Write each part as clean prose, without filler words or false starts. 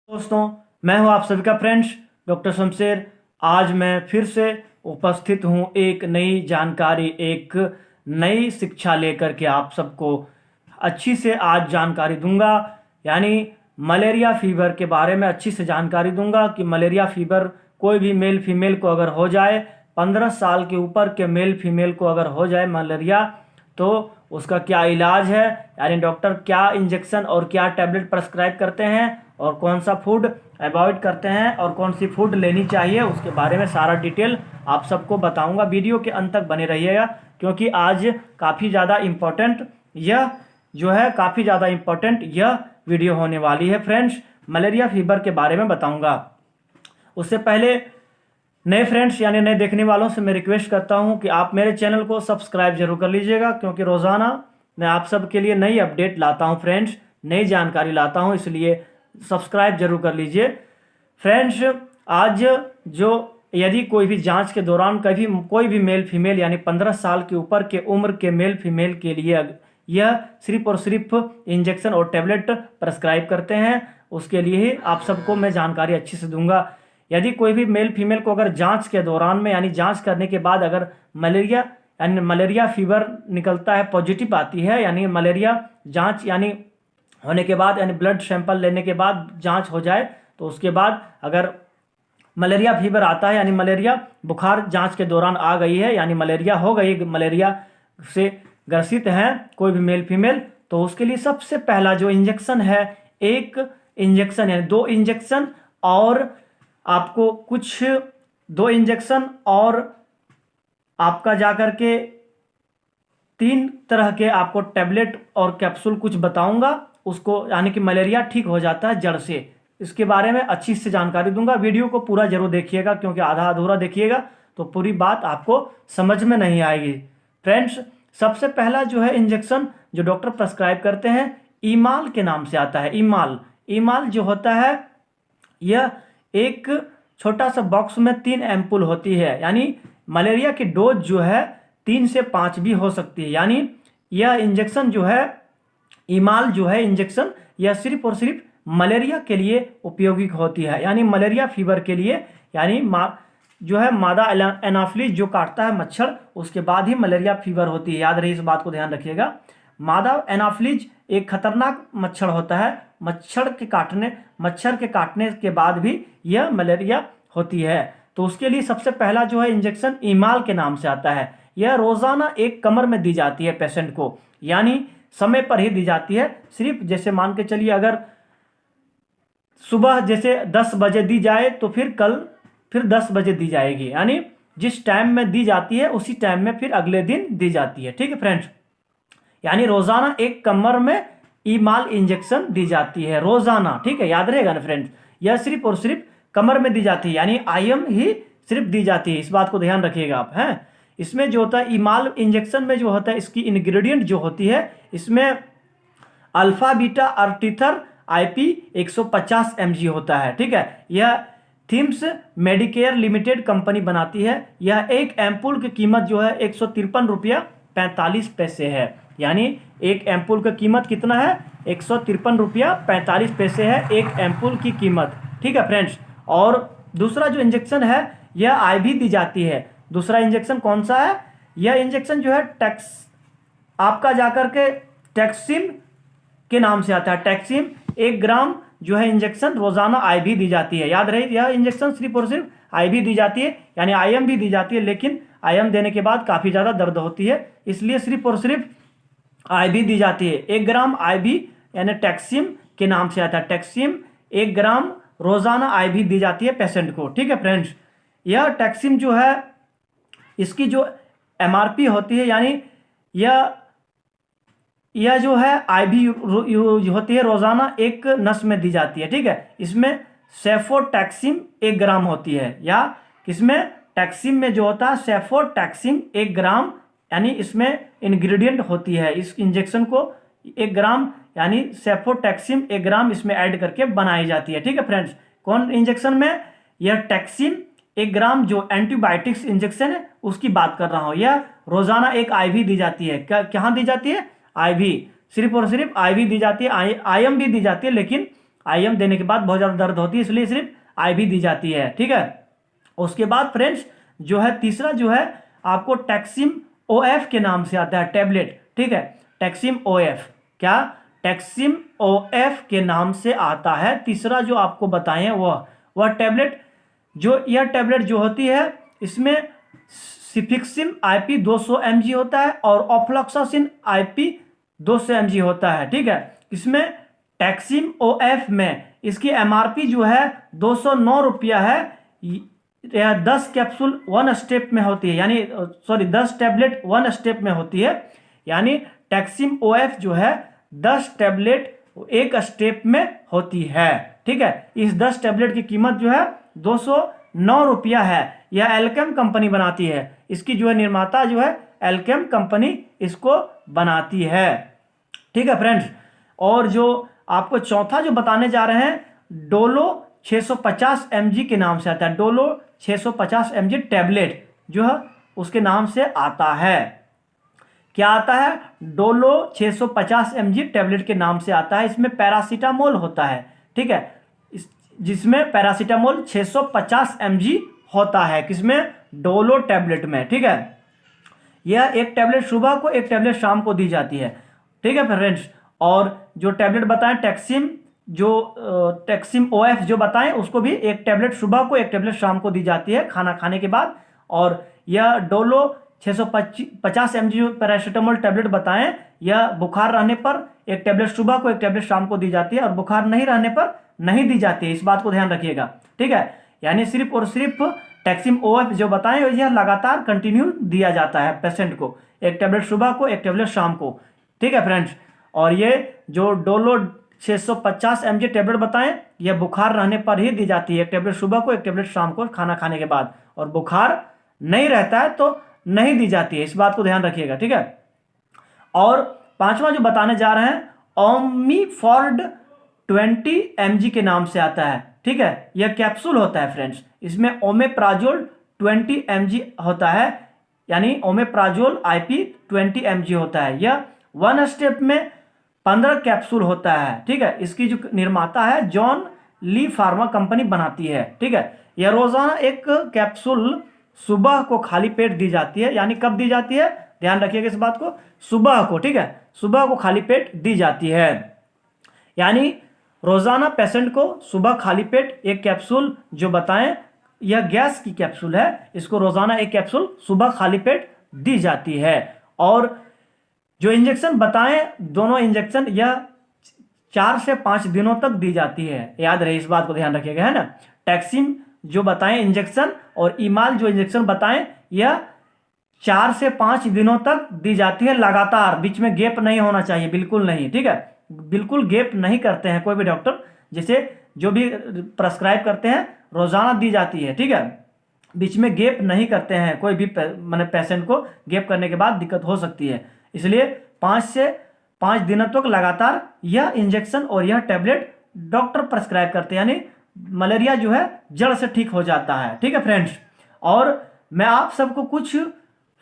दोस्तों, मैं हूं आप सभी का फ्रेंड्स डॉक्टर शमशेर। आज मैं फिर से उपस्थित हूं एक नई जानकारी, एक नई शिक्षा लेकर के आप सबको अच्छी से आज जानकारी दूंगा। यानी मलेरिया फीवर के बारे में अच्छी से जानकारी दूंगा कि मलेरिया फीवर कोई भी मेल फीमेल को अगर हो जाए, 15 साल के ऊपर के मेल फीमेल को अगर हो जाए मलेरिया, तो उसका क्या इलाज है, यानी डॉक्टर क्या इंजेक्शन और क्या टैबलेट प्रेस्क्राइब करते हैं और कौन सा फूड अवॉइड करते हैं और कौन सी फूड लेनी चाहिए, उसके बारे में सारा डिटेल आप सबको बताऊंगा। वीडियो के अंत तक बने रहिएगा क्योंकि आज काफ़ी ज़्यादा इम्पोर्टेंट यह वीडियो होने वाली है फ्रेंड्स। मलेरिया फीवर के बारे में बताऊंगा। उससे पहले नए फ्रेंड्स यानी नए देखने वालों से मैं रिक्वेस्ट करता हूं कि आप मेरे चैनल को सब्सक्राइब जरूर कर लीजिएगा क्योंकि रोज़ाना मैं आप सब के लिए नई अपडेट लाता हूं फ्रेंड्स, नई जानकारी लाता हूं, इसलिए सब्सक्राइब जरूर कर लीजिए फ्रेंड्स। आज जो यदि कोई भी जांच के दौरान कभी कोई भी मेल फीमेल यानी 15 साल के ऊपर के उम्र के मेल फीमेल के लिए यह सिर्फ और सिर्फ इंजेक्शन और टैबलेट प्रेस्क्राइब करते हैं, उसके लिए ही आप सबको मैं जानकारी अच्छी से दूंगा। यदि कोई भी मेल फीमेल को अगर जांच के दौरान में यानी जांच करने के बाद अगर मलेरिया फीवर निकलता है, पॉजिटिव आती है, यानी मलेरिया जांच यानी होने के बाद यानी ब्लड सैंपल लेने के बाद जांच हो जाए, तो उसके बाद अगर मलेरिया फीवर आता है यानी मलेरिया बुखार जांच के दौरान आ गई है, यानी मलेरिया हो गई, मलेरिया से ग्रसित हैं कोई भी मेल फीमेल, तो उसके लिए सबसे पहला जो इंजेक्शन है, एक इंजेक्शन यानी 2 इंजेक्शन और आपको कुछ 2 इंजेक्शन और आपका जाकर के 3 तरह के आपको टैबलेट और कैप्सूल कुछ बताऊंगा, उसको यानी कि मलेरिया ठीक हो जाता है जड़ से। इसके बारे में अच्छी से जानकारी दूंगा। वीडियो को पूरा जरूर देखिएगा क्योंकि आधा अधूरा देखिएगा तो पूरी बात आपको समझ में नहीं आएगी फ्रेंड्स। सबसे पहला जो है इंजेक्शन जो डॉक्टर प्रेस्क्राइब करते हैं, ईमाल के नाम से आता है। ईमाल जो होता है यह एक छोटा सा बॉक्स में 3 एम्पुल होती है, यानी मलेरिया की डोज जो है 3 से 5 भी हो सकती है। यानी यह इंजेक्शन जो है, ईमाल जो है इंजेक्शन, यह सिर्फ और सिर्फ मलेरिया के लिए उपयोगी होती है, यानी मलेरिया फीवर के लिए, यानी जो है मादा एनाफिलीज जो काटता है मच्छर, उसके बाद ही मलेरिया फीवर होती है। याद रही, इस बात को ध्यान रखिएगा। मादा एनाफिलीज एक खतरनाक मच्छर होता है, मच्छर के काटने के बाद भी यह मलेरिया होती है। तो उसके लिए सबसे पहला जो है इंजेक्शन ईमाल के नाम से आता है। यह रोजाना एक कमर में दी जाती है पेशेंट को, यानी समय पर ही दी जाती है। सिर्फ जैसे मान के चलिए अगर सुबह जैसे 10 बजे दी जाए तो फिर 10 बजे दी जाएगी, यानी जिस टाइम में दी जाती है उसी टाइम में फिर अगले दिन दी जाती है। ठीक है फ्रेंड्स, यानी रोजाना एक कमर में ईमाल इंजेक्शन दी जाती है रोजाना। ठीक है, याद रहेगा ना फ्रेंड्स, यह सिर्फ और सिर्फ कमर में दी जाती है, यानी आईएम ही सिर्फ दी जाती है। इस बात को ध्यान रखिएगा आप हैं। इसमें जो होता है ईमाल इंजेक्शन में जो होता है, इसकी इंग्रेडिएंट जो होती है, इसमें अल्फा बीटा अर्टिथर IP 150 mg होता है। ठीक है, यह थिम्स मेडिकेयर लिमिटेड कंपनी बनाती है। यह एक एम्पुल की कीमत जो है 153 रुपया 45 पैसे है, यानी एक एम्पुल का कीमत कितना है, 153 रुपया 45 पैसे है एक एम्पुल की कीमत। ठीक है फ्रेंड्स, और दूसरा जो इंजेक्शन है यह IV दी जाती है। दूसरा इंजेक्शन कौन सा है, यह इंजेक्शन जो है आपका जाकर के टैक्सिम के नाम से आता है। टैक्सिम 1 ग्राम जो है इंजेक्शन रोजाना IV दी जाती है। याद रहे, यह इंजेक्शन सिर्फ और सिर्फ IV दी जाती है, यानी IM भी दी जाती है, लेकिन IM देने के बाद काफ़ी ज़्यादा दर्द होती है, इसलिए सिर्फ और सिर्फ IV दी जाती है। 1 ग्राम IV यानी टैक्सिम के नाम से आता है। टैक्सिम 1 ग्राम रोजाना IV दी जाती है पेशेंट को। ठीक है फ्रेंड्स, यह टैक्सिम जो है इसकी जो MRP होती है, यानी यह जो है IV यूज होती है रोजाना एक नस में दी जाती है। ठीक है, इसमें सेफोटैक्सिम 1 ग्राम होती है, या इसमें टैक्सिम में जो होता है सेफोटैक्सिम 1 ग्राम, यानी इसमें इंग्रेडिएंट होती है। इस इंजेक्शन को 1 ग्राम यानी सेफोटैक्सिम 1 ग्राम इसमें ऐड करके बनाई जाती है। ठीक है फ्रेंड्स, कौन इंजेक्शन में, यह टैक्सिम 1 ग्राम जो एंटीबायोटिक्स इंजेक्शन है उसकी बात कर रहा हूँ। यह रोजाना एक IV दी जाती है। कहाँ दी जाती है, IV, सिर्फ और सिर्फ IV दी जाती है। IM भी दी जाती है, लेकिन IM देने के बाद बहुत ज़्यादा दर्द होती है, इसलिए सिर्फ IV दी जाती है, ठीक है। उसके बाद फ्रेंड्स जो है तीसरा जो है आपको टैक्सिम OF के नाम से आता है टैबलेट, ठीक है। टैक्सिम OF, क्या टैक्सिम OF के नाम से आता है तीसरा जो आपको बताएं वह टैबलेट। जो यह टैबलेट जो होती है इसमें सिफिक्सिम IP 200 mg होता है और ऑफ्लॉक्सासिन IP 200 mg होता है, ठीक है। इसमें टैक्सिम OF में इसकी MRP जो है 209 रुपया है। यह 10 कैप्सूल 1 स्टेप में होती है, यानी 10 टैबलेट 1 स्टेप में होती है, यानी टैक्सिम OF जो है 10 टैबलेट 1 स्टेप में होती है, ठीक है। इस 10 टैबलेट की कीमत जो है 209 रुपया है। यह एल्केम कंपनी बनाती है, इसकी जो है निर्माता जो है एल्केम कंपनी इसको बनाती है, ठीक है फ्रेंड्स। और जो आपको चौथा जो बताने जा रहे हैं डोलो 650 mg के नाम से आता है। डोलो 650 mg टैबलेट जो है उसके नाम से आता है। क्या आता है? डोलो 650 mg टैबलेट के नाम से आता है। इसमें पैरासीटामोल होता है, ठीक है, जिसमें पैरासीटामोल 650 mg होता है, किसमें? डोलो टैबलेट में, ठीक है। यह एक टैबलेट सुबह को, एक टैबलेट शाम को दी जाती है, ठीक है फ्रेंड्स। और जो टैबलेट बताएं टैक्सिम OF जो बताएं उसको भी एक टैबलेट सुबह को, एक टैबलेट शाम को दी जाती है खाना खाने के बाद। और यह डोलो 650 mg जो पैरासीटामोल टैबलेट बताएं यह बुखार रहने पर एक टैबलेट सुबह को, एक टैबलेट शाम को दी जाती है और बुखार नहीं रहने पर नहीं दी जाती है, इस बात को ध्यान रखिएगा, ठीक है। यानी सिर्फ और सिर्फ टैक्सिम OF जो बताएं यह लगातार कंटिन्यू दिया जाता है पेशेंट को, एक टैबलेट सुबह को, एक टैबलेट शाम को, ठीक है फ्रेंड्स। और ये जो डोलो 650 mg टैबलेट बताएं यह बुखार रहने पर ही दी जाती है, एक टैबलेट सुबह को, एक टैबलेट शाम को खाना खाने के बाद। और बुखार नहीं रहता है तो नहीं दी जाती है, इस बात को ध्यान रखिएगा, ठीक है। और पांचवा जो बताने जा रहे हैं ओमीफॉर्ड 20 mg के नाम से आता है, ठीक है। यह कैप्सूल होता है फ्रेंड्स, इसमें ओमेप्राजोल 20 mg होता है, यानी ओमेप्राजोल IP 20 mg होता है। यह 1 स्टेप में 15 कैप्सूल होता है, ठीक है। इसकी जो निर्माता है जॉन ली फार्मा कंपनी बनाती है, ठीक है। यह रोजाना एक कैप्सूल सुबह को खाली पेट दी जाती है, यानी कब दी जाती है? ध्यान रखिएगा इस बात को, सुबह को, ठीक है, सुबह को खाली पेट दी जाती है। यानी रोजाना पेशेंट को सुबह खाली पेट एक कैप्सूल जो बताएं यह गैस की कैप्सूल है, इसको रोजाना एक कैप्सूल सुबह खाली पेट दी जाती है। और जो इंजेक्शन बताएं दोनों इंजेक्शन यह 4 से 5 दिनों तक दी जाती है, याद रहे, इस बात को ध्यान रखिएगा, है ना। टैक्सिम जो बताएं इंजेक्शन और ईमाल जो इंजेक्शन बताएं यह 4 से 5 दिनों तक दी जाती है लगातार, बीच में गैप नहीं होना चाहिए, बिल्कुल नहीं, ठीक है। बिल्कुल गैप नहीं करते हैं कोई भी डॉक्टर, जैसे जो भी प्रेस्क्राइब करते हैं रोजाना दी जाती है, ठीक है। बीच में गैप नहीं करते हैं कोई भी पेशेंट को गैप करने के बाद दिक्कत हो सकती है, इसलिए 5 से 5 दिनों तक लगातार यह इंजेक्शन और यह टैबलेट डॉक्टर प्रेस्क्राइब करते हैं, यानी मलेरिया जो है जड़ से ठीक हो जाता है, ठीक है फ्रेंड्स। और मैं आप सबको कुछ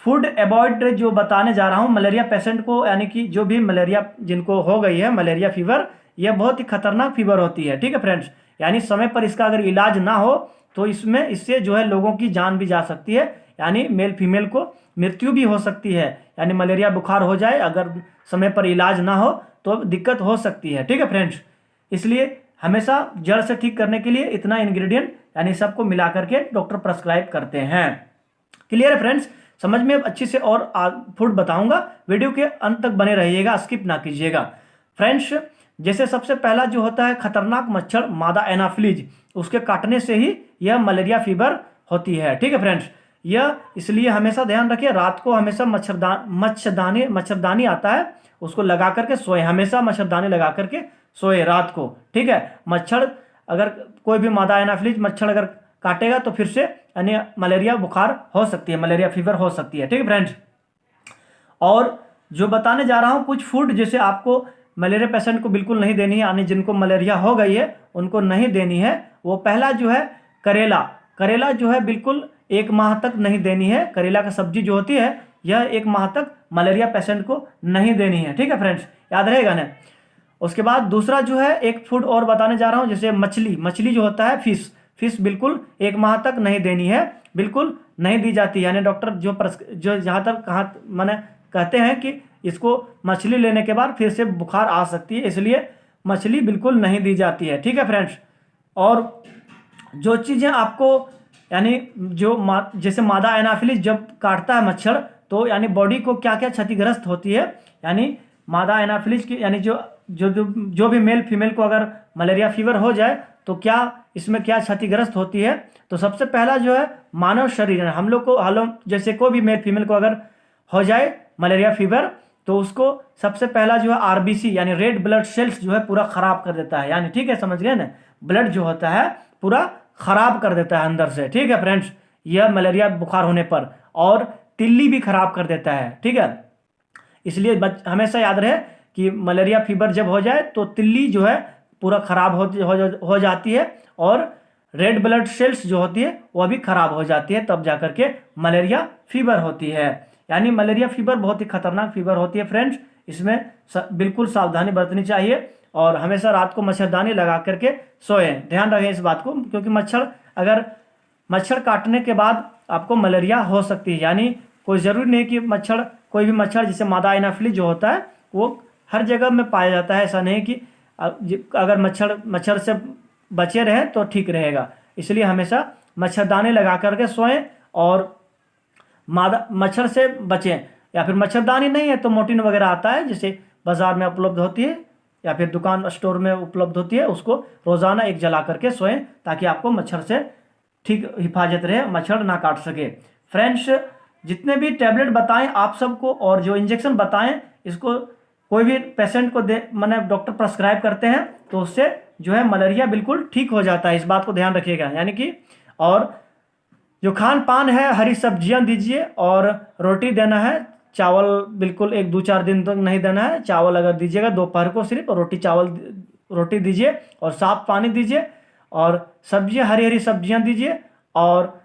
फूड अवॉइड जो बताने जा रहा हूं मलेरिया पेशेंट को, यानी कि जो भी मलेरिया जिनको हो गई है मलेरिया फीवर, यह बहुत ही खतरनाक फीवर होती है, ठीक है फ्रेंड्स। यानी समय पर इसका अगर इलाज ना हो तो इससे जो है लोगों की जान भी जा सकती है, यानी मेल फीमेल को मृत्यु भी हो सकती है, यानी मलेरिया बुखार हो जाए अगर समय पर इलाज ना हो तो दिक्कत हो सकती है, ठीक है फ्रेंड्स। इसलिए हमेशा जड़ से ठीक करने के लिए इतना इंग्रेडिएंट यानी सबको मिला करके डॉक्टर प्रेस्क्राइब करते हैं। क्लियर है फ्रेंड्स? समझ में अच्छी से और फूड बताऊंगा, वीडियो के अंत तक बने रहिएगा, स्किप ना कीजिएगा फ्रेंड्स। जैसे सबसे पहला जो होता है खतरनाक मच्छर मादा एनाफ्लीज, उसके काटने से ही यह मलेरिया फीवर होती है, ठीक है फ्रेंड्स। यह इसलिए हमेशा ध्यान रखिए, रात को हमेशा मच्छरदानी आता है उसको लगा करके सोए, हमेशा मच्छरदानी लगा करके सोए रात को, ठीक है। मच्छर अगर कोई भी मादा एनाफ्लीज मच्छर अगर काटेगा तो फिर से यानी मलेरिया बुखार हो सकती है, मलेरिया फीवर हो सकती है, ठीक है फ्रेंड्स। और जो बताने जा रहा हूँ कुछ फूड जैसे आपको मलेरिया पेशेंट को बिल्कुल नहीं देनी है, यानी जिनको मलेरिया हो गई है उनको नहीं देनी है। वो पहला जो है करेला जो है बिल्कुल 1 माह तक नहीं देनी है। करेला का सब्जी जो होती है यह 1 माह तक मलेरिया पेशेंट को नहीं देनी है, ठीक है फ्रेंड्स, याद रहेगा ना। उसके बाद दूसरा जो है एक फूड और बताने जा रहा हूँ, जैसे मछली जो होता है, फिश बिल्कुल 1 माह तक नहीं देनी है, बिल्कुल नहीं दी जाती। यानी डॉक्टर जो जहाँ तक मैंने कहते हैं कि इसको मछली लेने के बाद फिर से बुखार आ सकती है, इसलिए मछली बिल्कुल नहीं दी जाती है। ठीक है फ्रेंड्स। और जो चीज़ें आपको यानी जैसे मादा एनाफिलिस जब काटता है मच्छर, तो यानी बॉडी को क्या क्या क्षतिग्रस्त होती है, यानी मादा एनाफिलिस की यानी जो भी मेल फीमेल को अगर मलेरिया फीवर हो जाए तो क्या इसमें क्या क्षतिग्रस्त होती है। तो सबसे पहला जो है मानव शरीर, हम लोग को जैसे कोई भी मेल फीमेल को अगर हो जाए मलेरिया फीवर, तो उसको सबसे पहला जो है आरबीसी यानी रेड ब्लड सेल्स जो है पूरा खराब कर देता है। यानी ठीक है, समझ गए ना, ब्लड जो होता है पूरा खराब कर देता है अंदर से। ठीक है फ्रेंड्स, यह मलेरिया बुखार होने पर, और तिल्ली भी खराब कर देता है। ठीक है, इसलिए हमेशा याद रहे कि मलेरिया फीवर जब हो जाए तो तिल्ली जो है पूरा खराब हो जाती है, और रेड ब्लड सेल्स जो होती है वह भी खराब हो जाती है, तब जाकर के मलेरिया फीवर होती है। यानी मलेरिया फीवर बहुत ही खतरनाक फीवर होती है फ्रेंड्स, इसमें बिल्कुल सावधानी बरतनी चाहिए, और हमेशा रात को मच्छरदानी लगा करके सोएं। ध्यान रखें इस बात को, क्योंकि मच्छर काटने के बाद आपको मलेरिया हो सकती है। यानी कोई ज़रूरी नहीं कि कोई भी मच्छर जैसे मादा एनाफिलिस जो होता है वो हर जगह में पाया जाता है, ऐसा नहीं कि अगर मच्छर से बचे रहें तो ठीक रहेगा। इसलिए हमेशा मच्छरदानी लगा करके सोएं और मच्छर से बचें। या फिर मच्छरदानी नहीं है तो मोर्टीन वगैरह आता है, जैसे बाज़ार में उपलब्ध होती है या फिर दुकान स्टोर में उपलब्ध होती है, उसको रोज़ाना एक जला करके सोएं, ताकि आपको मच्छर से ठीक हिफाजत रहे, मच्छर ना काट सके। फ्रेंड्स, जितने भी टैबलेट बताएं आप सबको और जो इंजेक्शन बताएं, इसको कोई भी पेशेंट को मैंने डॉक्टर प्रेस्क्राइब करते हैं तो उससे जो है मलेरिया बिल्कुल ठीक हो जाता है। इस बात को ध्यान रखिएगा। यानी कि और जो खान पान है, हरी सब्जियां दीजिए, और रोटी देना है, चावल बिल्कुल 1-2-4 दिन तक नहीं देना है। चावल अगर दीजिएगा दोपहर को सिर्फ, रोटी दीजिए, और साफ पानी दीजिए, और सब्जियां हरी हरी सब्जियां दीजिए। और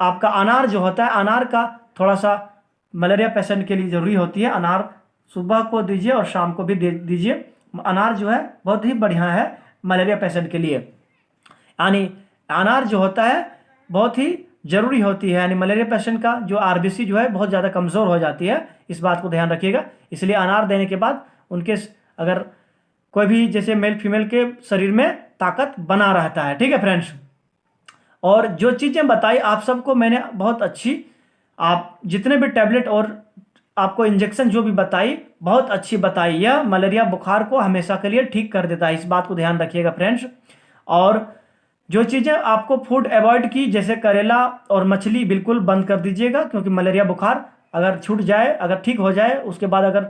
आपका अनार जो होता है, अनार का थोड़ा सा मलेरिया पेशेंट के लिए ज़रूरी होती है, अनार सुबह को दीजिए और शाम को भी दीजिए। अनार जो है बहुत ही बढ़िया है मलेरिया पेशेंट के लिए। यानी अनार जो होता है बहुत ही ज़रूरी होती है, यानी मलेरिया पेशेंट का जो आरबीसी जो है बहुत ज़्यादा कमज़ोर हो जाती है, इस बात को ध्यान रखिएगा। इसलिए अनार देने के बाद उनके अगर कोई भी जैसे मेल फीमेल के शरीर में ताकत बना रहता है। ठीक है फ्रेंड्स। और जो चीज़ें बताई आप सबको मैंने बहुत अच्छी, आप जितने भी टैबलेट और आपको इंजेक्शन जो भी बताई बहुत अच्छी बताई, यह मलेरिया बुखार को हमेशा के लिए ठीक कर देता है, इस बात को ध्यान रखिएगा फ्रेंड्स। और जो चीज़ें आपको फूड अवॉइड की, जैसे करेला और मछली बिल्कुल बंद कर दीजिएगा, क्योंकि मलेरिया बुखार अगर छूट जाए, अगर ठीक हो जाए, उसके बाद अगर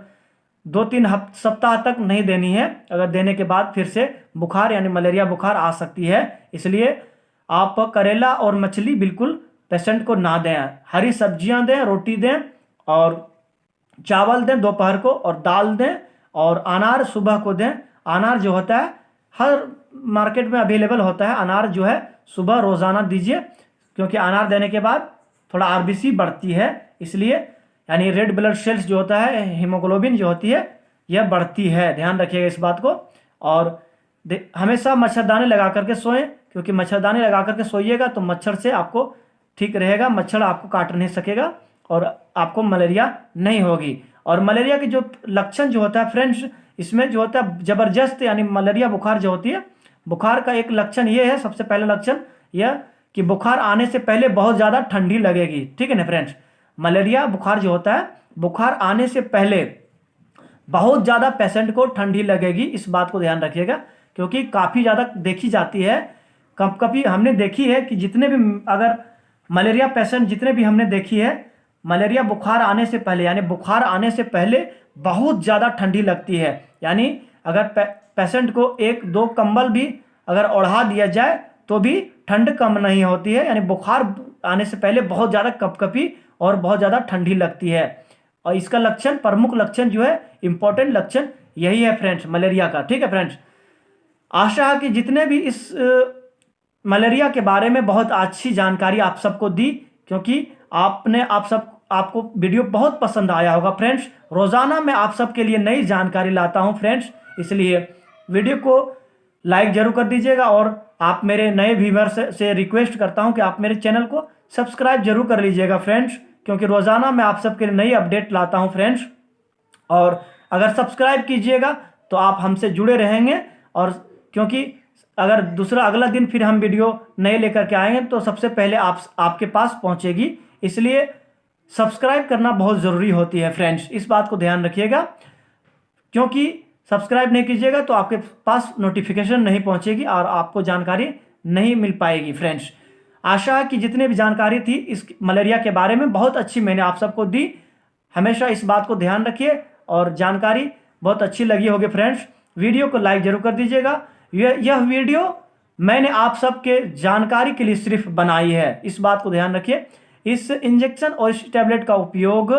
2-3 सप्ताह तक नहीं देनी है, अगर देने के बाद फिर से बुखार यानी मलेरिया बुखार आ सकती है। इसलिए आप करेला और मछली बिल्कुल पेशेंट को ना दें, हरी सब्जियां दें, रोटी दें, और चावल दें दोपहर को, और दाल दें, और अनार सुबह को दें। अनार जो होता है हर मार्केट में अवेलेबल होता है, अनार जो है सुबह रोज़ाना दीजिए, क्योंकि अनार देने के बाद थोड़ा आरबीसी बढ़ती है, इसलिए यानी रेड ब्लड सेल्स जो होता है, हीमोग्लोबिन जो होती है, यह बढ़ती है। ध्यान रखिएगा इस बात को। और हमेशा मच्छरदानी लगा करके सोएं, क्योंकि मच्छरदानी लगा करके सोइएगा तो मच्छर से आपको ठीक रहेगा, मच्छर आपको काट नहीं सकेगा और आपको मलेरिया नहीं होगी। और मलेरिया के जो लक्षण जो होता है फ्रेंड्स, इसमें जो होता है ज़बरदस्त, यानी मलेरिया बुखार जो होती है, बुखार का एक लक्षण ये है, सबसे पहला लक्षण यह कि बुखार आने से पहले बहुत ज़्यादा ठंडी लगेगी। ठीक है ना फ्रेंड्स। मलेरिया बुखार जो होता है, बुखार आने से पहले बहुत ज़्यादा पेशेंट को ठंडी लगेगी, इस बात को ध्यान रखिएगा, क्योंकि काफ़ी ज़्यादा देखी जाती है। कभी हमने देखी है कि जितने भी अगर मलेरिया पेशेंट जितने भी हमने देखी है, मलेरिया बुखार आने से पहले, यानी बुखार आने से पहले बहुत ज़्यादा ठंडी लगती है। यानी अगर पेशेंट को 1-2 कंबल भी अगर ओढ़ा दिया जाए तो भी ठंड कम नहीं होती है, यानी बुखार आने से पहले बहुत ज़्यादा कपकपी और बहुत ज़्यादा ठंडी लगती है। और इसका लक्षण, प्रमुख लक्षण जो है, इंपॉर्टेंट लक्षण यही है फ्रेंड्स मलेरिया का। ठीक है फ्रेंड्स। आशा है कि जितने भी इस मलेरिया के बारे में बहुत अच्छी जानकारी आप सबको दी, क्योंकि आपको वीडियो बहुत पसंद आया होगा फ्रेंड्स। रोज़ाना मैं आप सबके लिए नई जानकारी लाता हूं फ्रेंड्स, इसलिए वीडियो को लाइक जरूर कर दीजिएगा और आप मेरे नए व्यूअर्स से रिक्वेस्ट करता हूं कि आप मेरे चैनल को सब्सक्राइब जरूर कर लीजिएगा फ्रेंड्स, क्योंकि रोज़ाना मैं आप सबके लिए नई अपडेट लाता हूं फ्रेंड्स। और अगर सब्सक्राइब कीजिएगा तो आप हमसे जुड़े रहेंगे, और क्योंकि अगर दूसरा अगला दिन फिर हम वीडियो नए लेकर के आएंगे तो सबसे पहले आपके पास पहुंचेगी। इसलिए सब्सक्राइब करना बहुत ज़रूरी होती है फ्रेंड्स, इस बात को ध्यान रखिएगा, क्योंकि सब्सक्राइब नहीं कीजिएगा तो आपके पास नोटिफिकेशन नहीं पहुंचेगी और आपको जानकारी नहीं मिल पाएगी फ्रेंड्स। आशा है कि जितने भी जानकारी थी इस मलेरिया के बारे में बहुत अच्छी मैंने आप सबको दी। हमेशा इस बात को ध्यान रखिए और जानकारी बहुत अच्छी लगी होगी फ्रेंड्स। वीडियो को लाइक जरूर कर दीजिएगा। यह वीडियो मैंने आप सबके जानकारी के लिए सिर्फ बनाई है, इस बात को ध्यान रखिए। इस इंजेक्शन और इस टैबलेट का उपयोग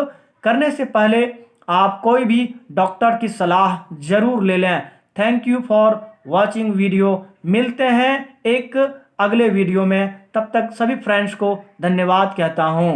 करने से पहले आप कोई भी डॉक्टर की सलाह जरूर ले लें। Thank you for watching video. मिलते हैं एक अगले वीडियो में, तब तक सभी फ्रेंड्स को धन्यवाद कहता हूँ।